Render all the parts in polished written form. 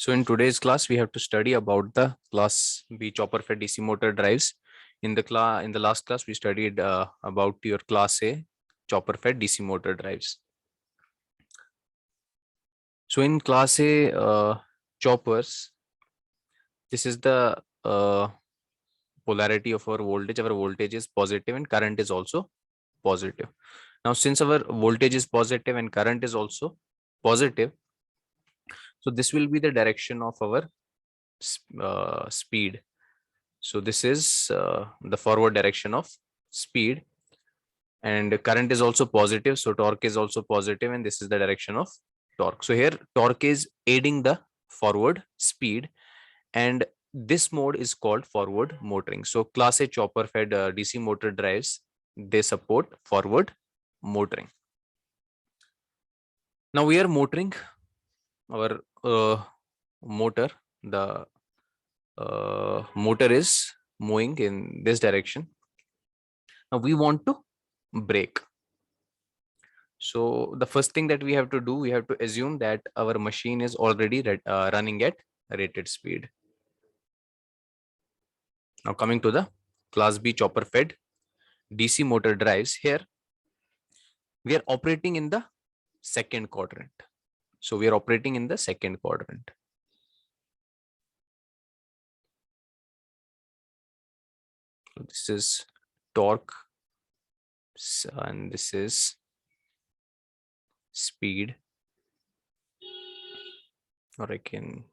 So in today's class, we have to study about the class B chopper fed DC motor drives. In the last class, we studied about your class A chopper fed DC motor drives. So in class A choppers, this is the polarity of our voltage. Our voltage is positive and current is also positive. Now, since our voltage is positive and current is also positive, so this will be the direction of our speed. So this is the forward direction of speed, and current is also positive. So torque is also positive, and this is the direction of torque. So here torque is aiding the forward speed, and this mode is called forward motoring. So class A chopper fed DC motor drives, they support forward motoring. Now we are motoring our motor. The motor is moving in this direction. Now we want to brake. So the first thing that we have to do, we have to assume that our machine is already running at rated speed. Now coming to the class B chopper fed DC motor drives, here we are operating in the second quadrant. So we are operating in the second quadrant. This is torque and this is speed, or I can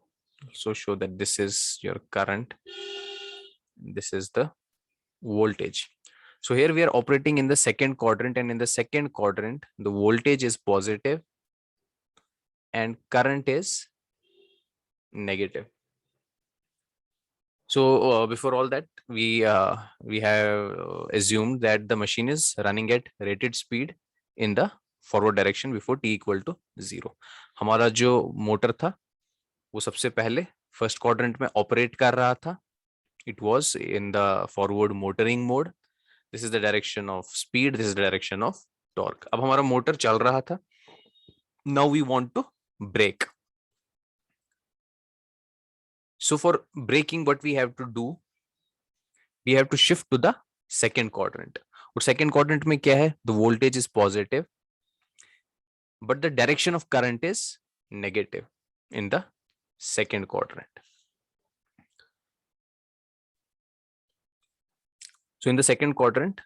also show that this is your current, this is the voltage. So here we are operating in the second quadrant, and in the second quadrant the voltage is positive and current is negative. So before all that, we have assumed that the machine is running at rated speed in the forward direction before t equal to 0. हमारा जो motor था वो सबसे पहले first quadrant में operate कर रहा था. It was in the forward motoring mode. This is the direction of speed, this is the direction of torque. अब हमारा मोटर चल रहा था. Now we want to brake. So for braking, what we have to do, we have to shift to the second quadrant. और second quadrant में क्या है? The voltage is positive, but the direction of current is negative in the second quadrant. So in the second quadrant,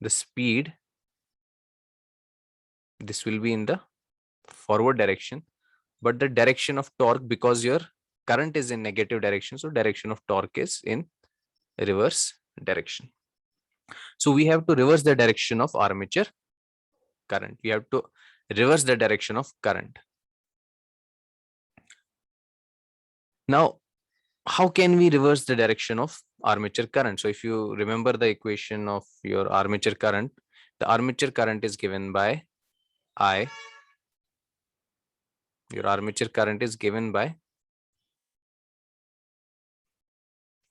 the speed, this will be in the forward direction, but the direction of torque, because your current is in negative direction, so direction of torque is in reverse direction. So we have to reverse the direction of armature current. We have to reverse the direction of current. Now, how can we reverse the direction of armature current? So if you remember the equation of your armature current, the armature current is given by I. Your armature current is given by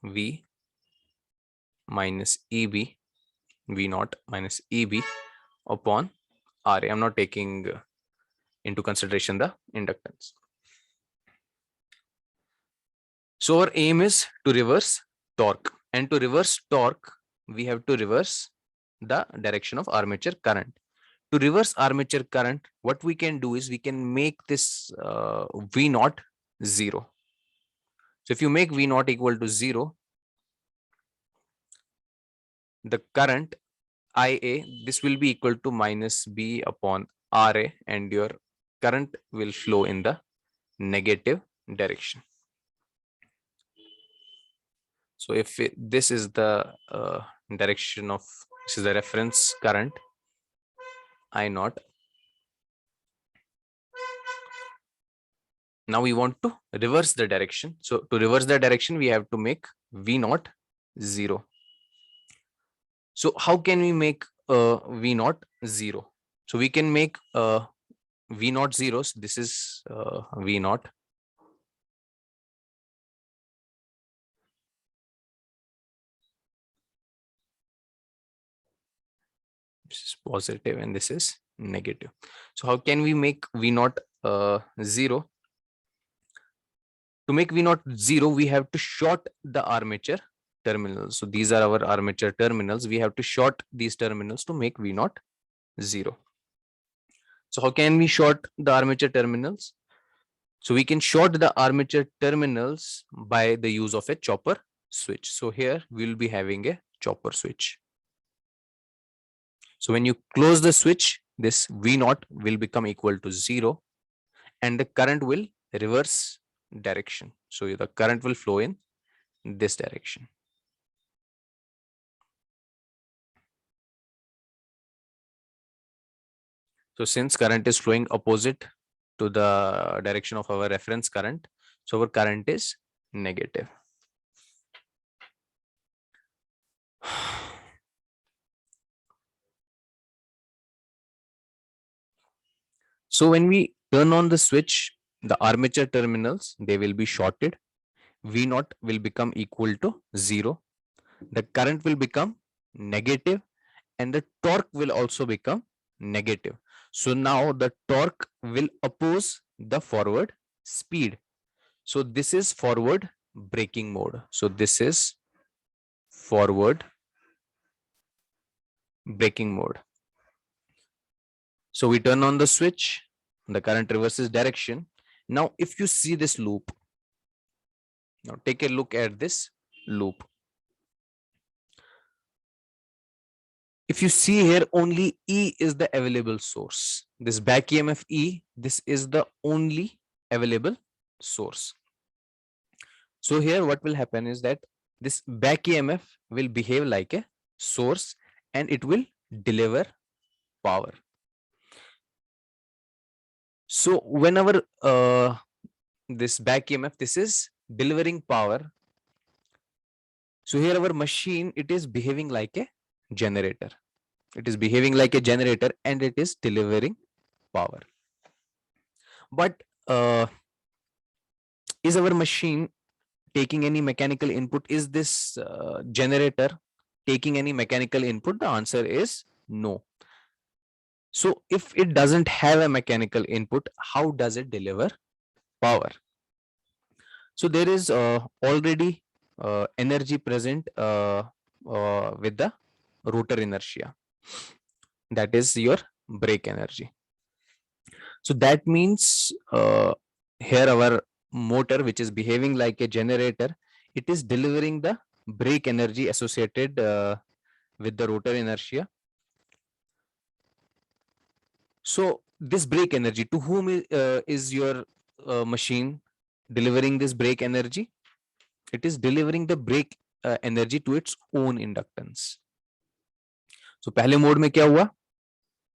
V minus EB, V naught minus EB upon RA. I'm not taking into consideration the inductance. So our aim is to reverse torque, and to reverse torque, we have to reverse the direction of armature current. To reverse armature current, what we can do is we can make this V naught 0. So if you make V naught equal to 0, the current IA, this will be equal to minus B upon RA, and your current will flow in the negative direction. So if this is the direction of, this is the reference current, I naught. Now we want to reverse the direction. So to reverse the direction, we have to make V naught 0. So how can we make V naught 0? So we can make V naught 0. So this is V naught. This is positive and this is negative. So how can we make V naught 0? To make V naught 0, we have to short the armature terminals. So these are our armature terminals. We have to short these terminals to make V naught 0. So how can we short the armature terminals? So we can short the armature terminals by the use of a chopper switch. So here we will be having a chopper switch. So when you close the switch, this V naught will become equal to 0 and the current will reverse direction. So the current will flow in this direction. So since current is flowing opposite to the direction of our reference current, so our current is negative. So when we turn on the switch, the armature terminals, they will be shorted. V naught will become equal to 0. The current will become negative and the torque will also become negative. So now the torque will oppose the forward speed. So this is forward braking mode. So this is forward braking mode. So we turn on the switch, the current reverses direction. Now, if you see this loop, now take a look at this loop. If you see here, only E is the available source. This back EMF E, this is the only available source. So here what will happen is that this back EMF will behave like a source and it will deliver power. So whenever this back EMF, this is delivering power. So here our machine, it is behaving like a generator. It is behaving like a generator and it is delivering power. But is our machine taking any mechanical input? Is this generator taking any mechanical input? The answer is no. So if it doesn't have a mechanical input, how does it deliver power? So there is already energy present with the rotor inertia. That is your brake energy. So that means here our motor, which is behaving like a generator, it is delivering the brake energy associated with the rotor inertia. So this brake energy, to whom is your machine delivering this brake energy? It is delivering the brake energy to its own inductance. So पहले mode में क्या हुआ?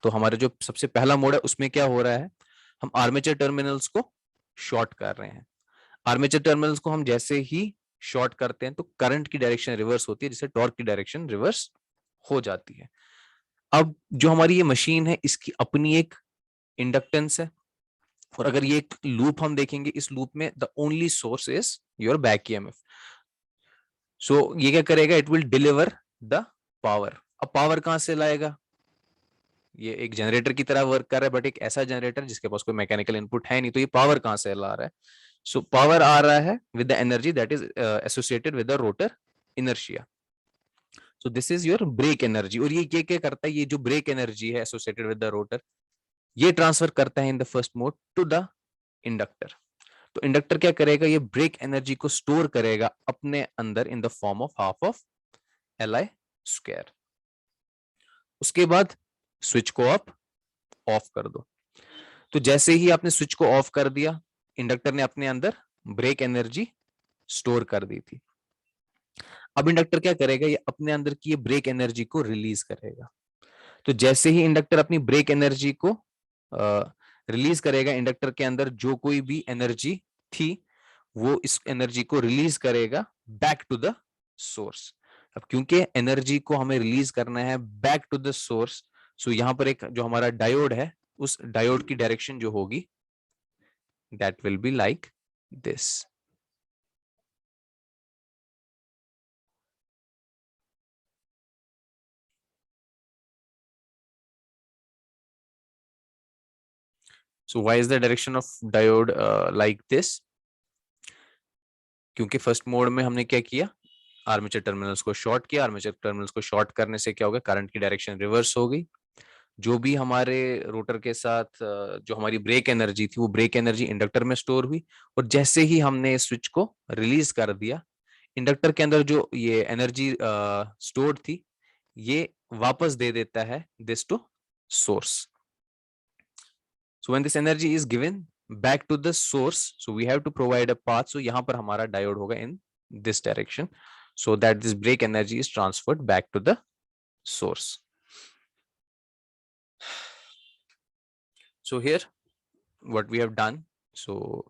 तो हमारा जो सबसे पहला mode है उसमें क्या हो रहा है? हम आर्मेचर टर्मिनल्स को शॉर्ट कर रहे हैं. आर्मेचर टर्मिनल्स को हम जैसे ही शॉर्ट करते हैं तो करंट की डायरेक्शन रिवर्स होती है, जिससे टॉर्क की डायरेक्शन रिवर्स हो जाती है. अब जो हमारी ये मशीन है इसकी अपनी एक इंडक्टेंस है और अगर ये एक लूप हम देखेंगे, इस लूप में the only source is your back EMF. So ये क्या करेगा? It will deliver the power. अब पावर कहां से लाएगा? ये एक जनरेटर की तरह वर्क कर रहा है, बट एक ऐसा जनरेटर जिसके पास कोई मैकेनिकल इनपुट है नहीं, तो ये पावर कहां से ला रहा है? सो पावर आ रहा है with the energy that is associated with the rotor inertia. So this is your brake energy. और ये क्या करता है? ये जो ब्रेक एनर्जी है एसोसिएटेड विद द रोटर, ये ट्रांसफर करता है in the first mode to the inductor. तो इंडक्टर क्या करेगा? ये ब्रेक एनर्जी को स्टोर करेगा अपने अंदर in the form of half of Li square. उसके बाद स्विच को आप ऑफ कर दो. तो जैसे ही आपने स्विच को ऑफ कर दिया, इंडक्टर ने अपने अंदर ब्रेक एनर्जी स्टोर कर दी थी. अब इंडक्टर क्या करेगा? ये अपने अंदर की ये ब्रेक एनर्जी को रिलीज करेगा. तो जैसे ही इंडक्टर अपनी ब्रेक एनर्जी को रिलीज करेगा, इंडक्टर के अंदर जो कोई भी एनर्जी थी वो इस एनर्जी को रिलीज करेगा बैक टू द सोर्स. अब क्योंकि एनर्जी को हमें रिलीज करना है बैक टू द सोर्स, सो यहां पर एक जो हमारा डायोड है, उस डायोड की डायरेक्शन जो होगी that will be like this. So why is the direction of diode like this? क्योंकि फर्स्ट मोड में हमने क्या किया, आर्मेचर टर्मिनल्स को शॉर्ट किया, आर्मेचर टर्मिनल्स को शॉर्ट करने से क्या होगा, करंट की डायरेक्शन रिवर्स हो गई। जो भी हमारे रोटर के साथ जो हमारी ब्रेक एनर्जी थी वो ब्रेक एनर्जी इंडक्टर में स्टोर हुई, और जैसे ही हमने स्विच को रिलीज कर दिया, इंडक्टर के अंदर जो ये एनर्जी स्टोर्ड थी ये वापस दे देता है this to source. So when this energy is given back to the source, so we have to provide a path. So यहाँ पर हमारा diode होगा in this direction, so that this brake energy is transferred back to the source. So here, what we have done, so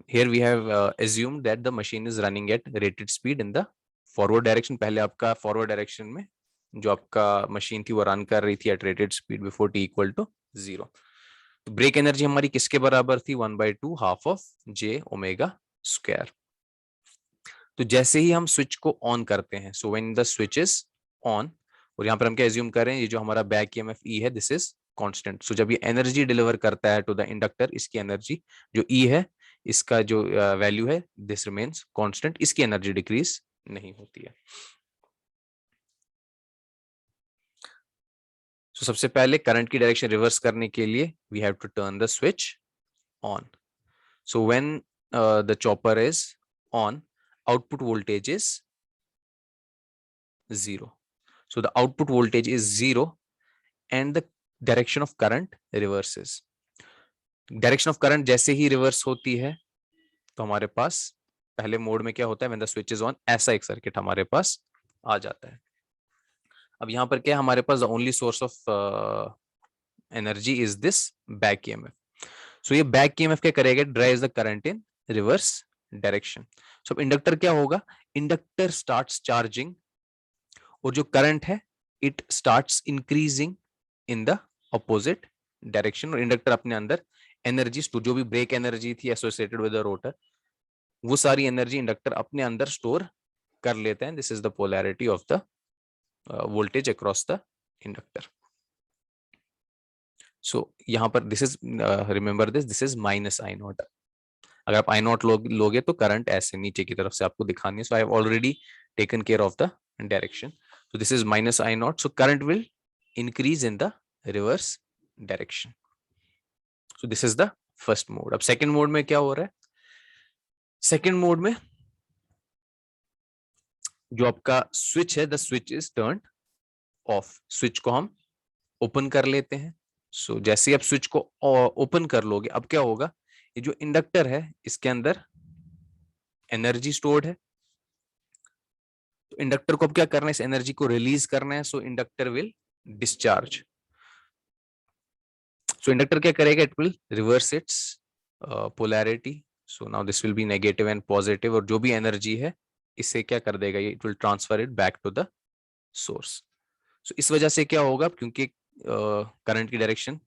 here we have assumed that the machine is running at rated speed in the forward direction. पहले आपका forward direction में जो आपका machine थी वो run कर रही थी at rated speed before t equal to 0. तो ब्रेक एनर्जी हमारी किसके बराबर थी, 1/2 half of J omega square. तो जैसे ही हम स्विच को ऑन करते हैं, सो when the switch is on, और यहाँ पर हम क्या एज्यूम कर रहे हैं, ये जो हमारा बैक ईएमएफ ई है दिस इज कांस्टेंट। सो जब ये एनर्जी डिलीवर करता है टू द इंडक्टर, इसकी एनर्जी जो ई है, इसका जो वैल्यू है दिस रिमेन्स कांस्टेंट, इसकी एनर्जी डिक्रीज नहीं होती है। तो सबसे पहले करंट की डायरेक्शन रिवर्स करने के लिए we have to turn the switch on. So when the chopper is on, output voltage is 0. So the output voltage is 0 and the direction of current reverses. Direction of current जैसे ही reverse होती है तो हमारे पास पहले mode में क्या होता है, when the switch is on, ऐसा एक सर्किट हमारे पास आ जाता है। अब यहाँ पर क्या है, हमारे पास the only source of energy is this back EMF. So ये back EMF क्या करेगा, drives the current in reverse direction. So अब इंडक्टर क्या होगा, इंडक्टर starts charging, और जो करंट है it starts increasing in the opposite direction, और इंडक्टर अपने अंदर एनर्जी जो भी ब्रेक एनर्जी थी एसोसिएटेड विद द रोटर, वो सारी एनर्जी इंडक्टर अपने अंदर स्टोर कर लेते हैं। This is the polarity of the voltage across the inductor. So यहाँ पर this is, remember this is minus I naught. अगर आप आई नॉट लोगे तो करंट ऐसे नीचे की तरफ से आपको दिखानी है। So I have already taken care of the direction. So this is minus I naught. So current will increase in the reverse direction. So this is the first mode. अब second mode में क्या हो रहा है, second mode में जो आपका switch है, the switch is turned off. Switch को हम open कर लेते हैं। So जैसे ही आप switch को open कर लोगे, अब क्या होगा, ये जो इंडक्टर है इसके अंदर एनर्जी स्टोर्ड है, तो इंडक्टर को अब क्या करना है, इस एनर्जी को रिलीज करना है। So inductor will discharge. So inductor क्या करेगा, it will reverse its polarity. So now this will be negative and positive, और जो भी एनर्जी है इससे क्या कर देगा, ये it will transfer it back to the source. So इस वजह से क्या होगा, क्योंकि करंट की डायरेक्शन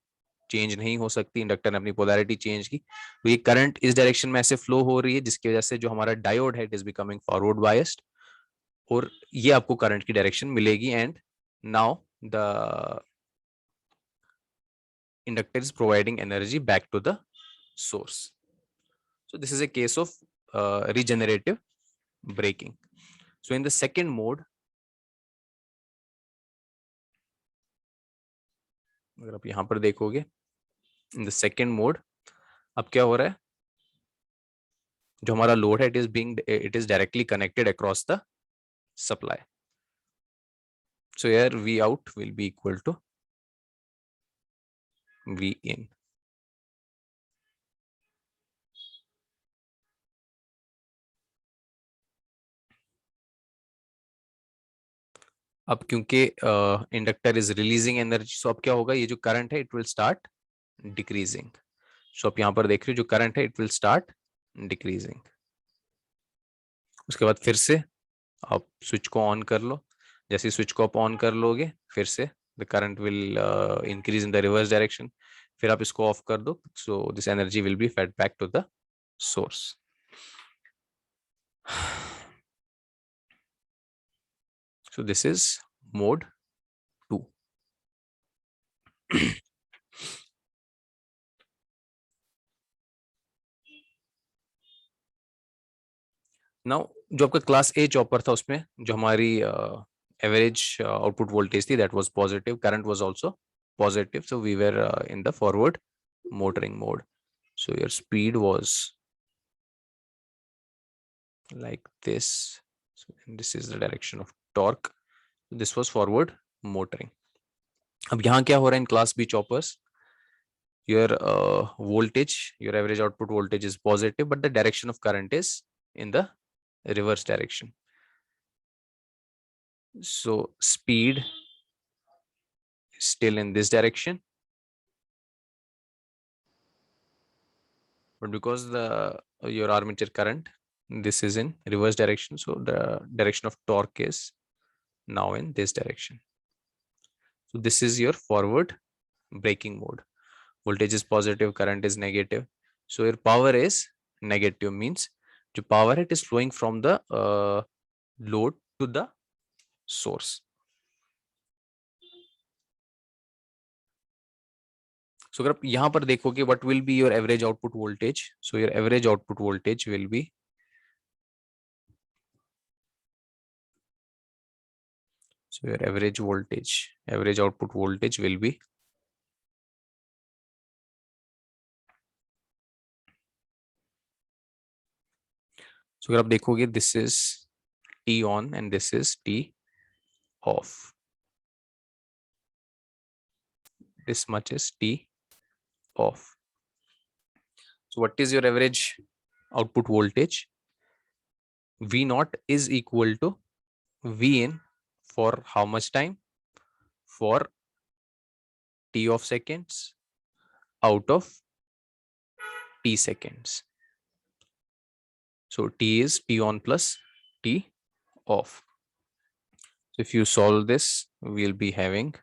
चेंज नहीं हो सकती, इंडक्टर ने अपनी पोलैरिटी चेंज की, तो ये करंट इस डायरेक्शन में ऐसे फ्लो हो रही है जिसकी वजह से जो हमारा डायोड है it is becoming forward biased, और ये आपको करंट की डायरेक्शन मिलेगी। And now the inductor is providing energy back to the source. So this is a case of regenerative braking. So in the second mode, अगर आप यहां पर देखोगे, in the second mode अब क्या हो रहा है, जो हमारा लोड है it is directly connected across the supply. So here V out will be equal to V in. अब क्योंकि इंडक्टर इज रिलीजिंग एनर्जी, सो अब क्या होगा, ये जो करंट है इट विल स्टार्ट डिक्रीजिंग। सो आप यहां पर देख रहे हो जो करंट है इट विल स्टार्ट डिक्रीजिंग। उसके बाद फिर से आप स्विच को ऑन कर लो, जैसे स्विच को आप ऑन कर लोगे फिर से the current will increase in the reverse direction, फिर आप इसको ऑफ कर दो, so this energy will be fed back to the source. So this is mode 2. Now जो आपका क्लास ए चॉपर था उसमें जो हमारी एवरेज आउटपुट वोल्टेज थी that was positive, current was also positive, so we were in the forward motoring mode. So your speed was like this. So this is the direction of torque. This was forward motoring. अब यहाँ क्या हो रहा है in class B choppers? Your voltage, your average output voltage is positive, but the direction of current is in the reverse direction. So speed is still in this direction, but because the your armature current, this is in reverse direction, so the direction of torque is now in this direction. So this is your forward braking mode. Voltage is positive, current is negative, so your power is negative, means the power it is flowing from the load to the source. So अगर आप यहाँ पर देखोगे what will be your average output voltage, so your average output voltage will be your average output voltage will be so अगर आप देखोगे this is T on and this is T off, this much is T off. So what is your average output voltage? V naught is equal to V in for how much time? For T of seconds out of T seconds. So T is T on plus T off. So if you solve this, we'll be having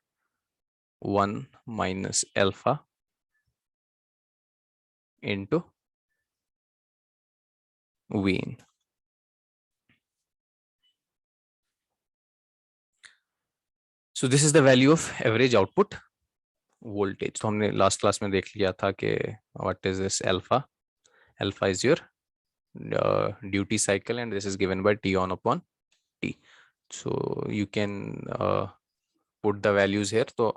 1 minus alpha into V in. So this is the value of average output voltage. तो हमने last class में देख लिया था कि what is this alpha? Alpha is your duty cycle and this is given by T on upon T. So you can put the values here. तो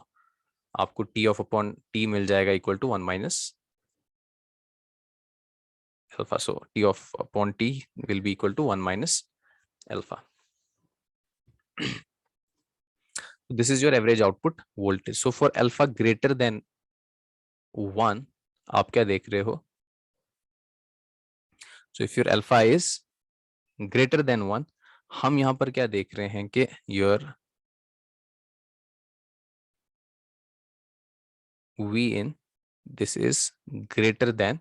आपको T of upon T मिल जाएगा equal to 1 minus alpha. So T of upon T will be equal to 1 minus alpha. This is your average output voltage. So for alpha greater than 1, आप क्या देख रहे हो? So if your alpha is greater than 1, हम यहाँ पर क्या देख रहे हैं कि your V in, this is greater than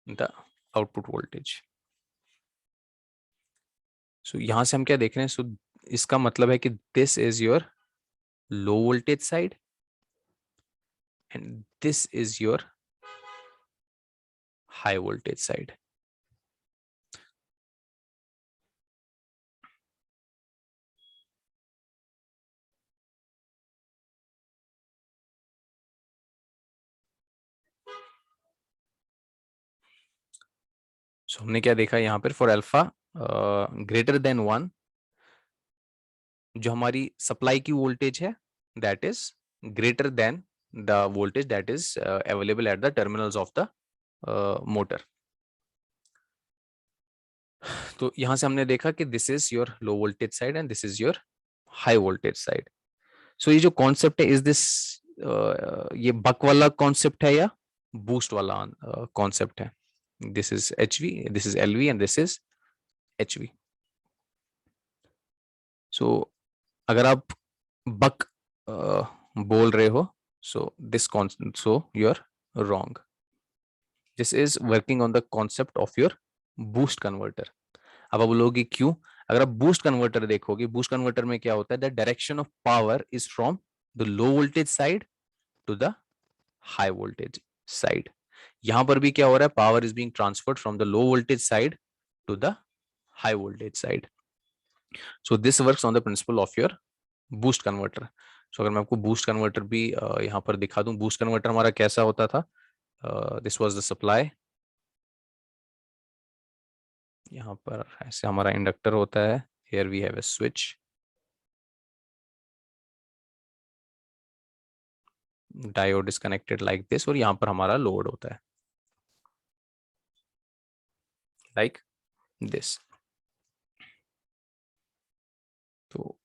the output voltage. So यहाँ से हम क्या देख रहे हैं? So इसका मतलब है कि this is your low voltage side and this is your high voltage side. So हमने क्या देखा यहाँ पर? फॉर अल्फा ग्रेटर देन 1, जो हमारी सप्लाई की वोल्टेज है that is greater than the voltage that is available at the terminals of the motor. तो यहां से हमने देखा कि this is your low voltage side and this is your high voltage side. So ये जो कॉन्सेप्ट है, इज दिस ये बक वाला कॉन्सेप्ट है या बूस्ट वाला कॉन्सेप्ट है? This is H V, this is L V and this is H V. So अगर आप बक बोल रहे हो, so this concept, so you are wrong. This is working on the concept of your boost converter. अब आप बोलोगे क्यों? अगर आप बूस्ट कन्वर्टर देखोगे, बूस्ट कन्वर्टर में क्या होता है? The direction of power is from the low voltage side to the high voltage side. यहां पर भी क्या हो रहा है? Power is being transferred from the low voltage side to the high voltage side. So this works on the principle of your boost converter. So अगर मैं आपको बूस्ट कन्वर्टर भी यहाँ पर दिखा दूं, बूस्ट कन्वर्टर हमारा कैसा होता था? This was the supply. यहाँ पर ऐसे हमारा इंडक्टर होता है, here we have a switch, diode is connected like this, और यहाँ पर हमारा लोड होता है like this। तो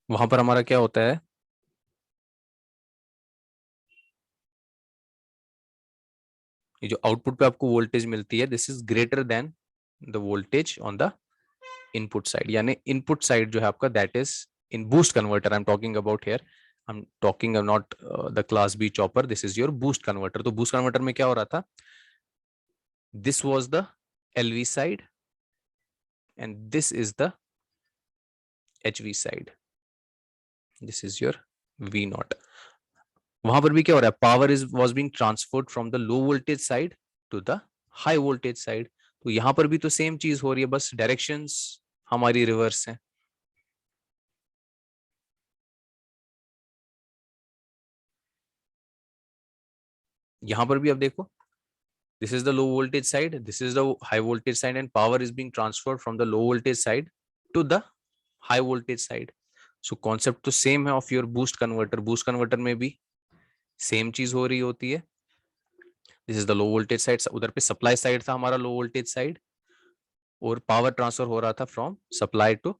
वहां पर हमारा क्या होता है, ये जो आउटपुट पे आपको वोल्टेज मिलती है, this is greater than the voltage on the input side, यानी इनपुट साइड जो है आपका, that is in boost converter I am talking about here, I am talking not the class B chopper, this is your boost converter. तो boost converter में क्या हो रहा था, this was the LV side and this is the HV side, this is your V naught. वहां पर भी क्या हो रहा है, power is was being transferred from the low voltage side to the high voltage side. तो यहां पर भी तो सेम चीज हो रही है, बस डायरेक्शंस हमारी रिवर्स है। यहां पर भी आप देखो, this is the low voltage side, this is the high voltage side, and power is being transferred from the low voltage side to the high voltage side। so concept तो same है of your boost converter में भी same चीज हो रही होती है। this is the low voltage side, उधर पे supply side था हमारा low voltage side, और पावर ट्रांसफर हो रहा था फ्रॉम सप्लाई टू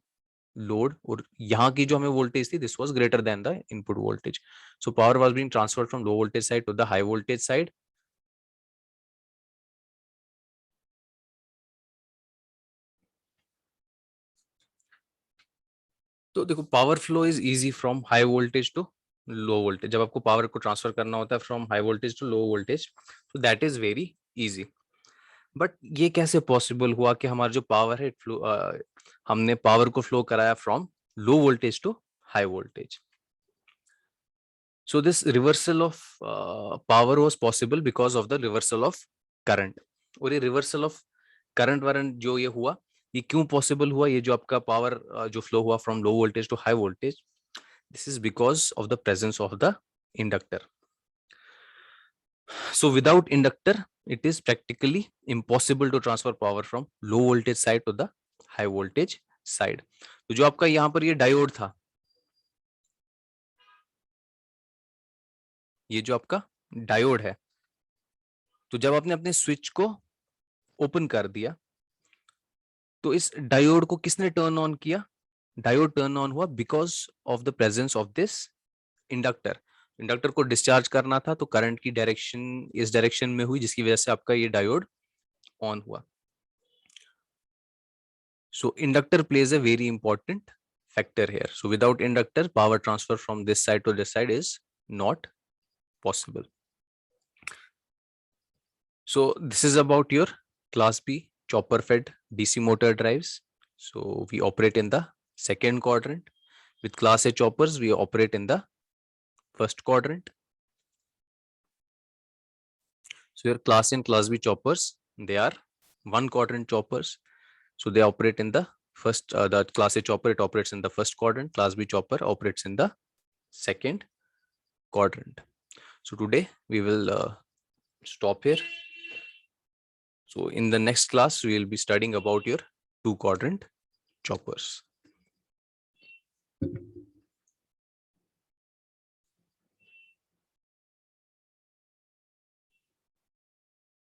लोड, और यहाँ की जो हमें वोल्टेज थी, this was greater than the input voltage, so power was being transferred from low voltage side to the high voltage side. तो देखो, power flow is easy from high voltage to low voltage, जब आपको power को transfer करना होता है from high voltage to low voltage, तो that is very easy. But ये कैसे पॉसिबल हुआ कि हमारा जो पावर है फ्लो, हमने पावर को फ्लो कराया from low voltage to high voltage. So this reversal of power was possible because of the reversal of current। और ये reversal of current वारंट जो ये हुआ, ये क्यों possible हुआ, ये जो आपका power जो flow हुआ from low voltage to high voltage, this is because of the presence of the inductor। So without inductor, it is practically impossible to transfer power from low voltage side to the high voltage side। तो जो आपका यहाँ पर ये diode था, ये जो आपका डायोड है, तो जब आपने अपने स्विच को ओपन कर दिया, तो इस डायोड को किसने टर्न ऑन किया, डायोड टर्न ऑन हुआ because of the presence of this inductor. Inductor को डिस्चार्ज करना था, तो करंट की डायरेक्शन इस डायरेक्शन में हुई, जिसकी वजह से आपका ये डायोड ऑन हुआ। So inductor plays a very important factor here। So without inductor, power transfer from this side to this side is not possible। So this is about your class B chopper fed DC motor drives। So we operate in the second quadrant। With class A choppers, we operate in the first quadrant। So your class A and class B choppers, they are one quadrant choppers। So they operate in the first, the class A chopper, it operates in the first quadrant, class B chopper operates in the second quadrant। So today we will stop here। So in the next class, we will be studying about your two quadrant choppers।